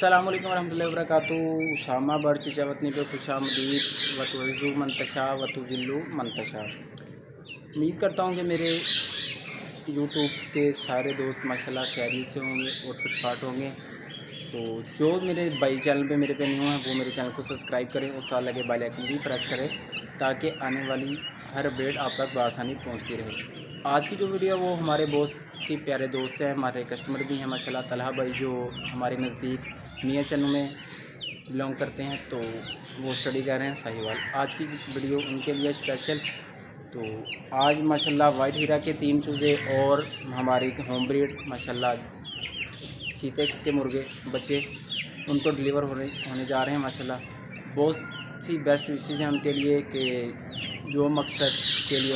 अस्सलामुअलैकुम वरहमतुल्लाहि वबरकातुहू। उसामा बर्च चवतनी पे खुशामदीद वतुज़्ज़ु मंतशा वतुज़िल्लु मंतशा। उम्मीद करता हूँ कि मेरे यूट्यूब के सारे दोस्त माशाल्लाह खैरियत से होंगे और फिटफाट होंगे। तो जो मेरे भाई चैनल पे मेरे पे न्यू हैं वो मेरे चैनल को सब्सक्राइब करें और साथ लगे बेल आइकन भी प्रेस करें ताकि आने वाली हर अपडेट आप तक बआसानी पहुँचती रहे। आज की जो वीडियो है वो हमारे बहुत ही प्यारे दोस्त हैं, हमारे कस्टमर भी हैं माशाल्लाह। तलहा भाई जो हमारे नज़दीक मियाँ चन्नू में बिलोंग करते हैं, तो वो स्टडी कर रहे हैं साहिवाल। आज की वीडियो उनके लिए स्पेशल। तो आज माशाल्लाह वाइट हीरा के 3 चूज़े और हमारी होम ब्रीड माशाल्लाह चीते के मुर्गे बच्चे उनको डिलीवर होने जा रहे हैं माशाल्लाह। बहुत सी बेस्ट विशेज़ हैं उनके लिए कि जो मकसद के लिए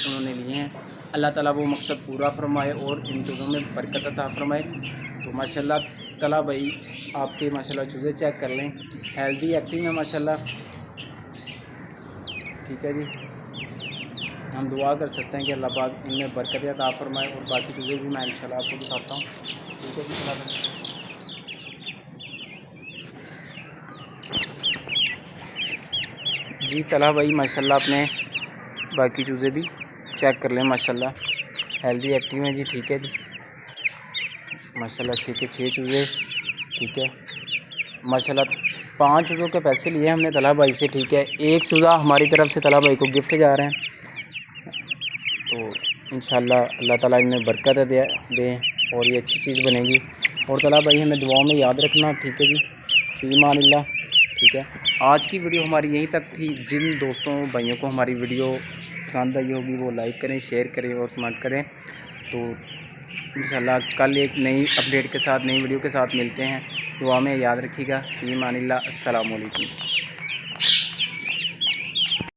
उन्होंने लिए हैं, अल्लाह ताला वो मकसद पूरा फरमाए और इन चूज़ों में बरकत अता फरमाए। तो माशाल्लाह तला भाई आपके माशाल्लाह चूज़े चेक कर लें, हेल्दी एक्टिव है माशाल्लाह। ठीक है जी, हम दुआ कर सकते हैं कि अल्लाह पाक इनमें बरकत अता फरमाए। और बाकी चीज़ें भी मैं इंशाल्लाह आपको दिखाता हूँ। ठीक है जी, चला जी तला भाई माशाल्लाह अपने बाकी चूज़े भी चेक कर लें माशाल्लाह, हेल्दी एक्टिव हैं जी। ठीक है जी, माशाल्लाह 6 के 6 चूज़े। ठीक है माशाल्लाह 5 चूज़ों के पैसे लिए हमने तला भाई से। ठीक है, एक चूज़ा हमारी तरफ से तला भाई को गिफ्ट जा रहे हैं। तो इंशाल्लाह अल्लाह ताला इनमें बरकत दे और ये अच्छी चीज़ बनेगी। और तला भाई हमें दुआओं में याद रखना। ठीक है जी, फ़ी मानिल्लाह। ठीक है, आज की वीडियो हमारी यहीं तक थी। जिन दोस्तों भाइयों को हमारी वीडियो पसंद आई होगी वो लाइक करें, शेयर करें और कमेंट करें। तो इंशाल्लाह कल एक नई अपडेट के साथ, नई वीडियो के साथ मिलते हैं। दुआ में याद रखिएगा। फ़ी मानिल्लाह। अस्सलामु अलैकुम।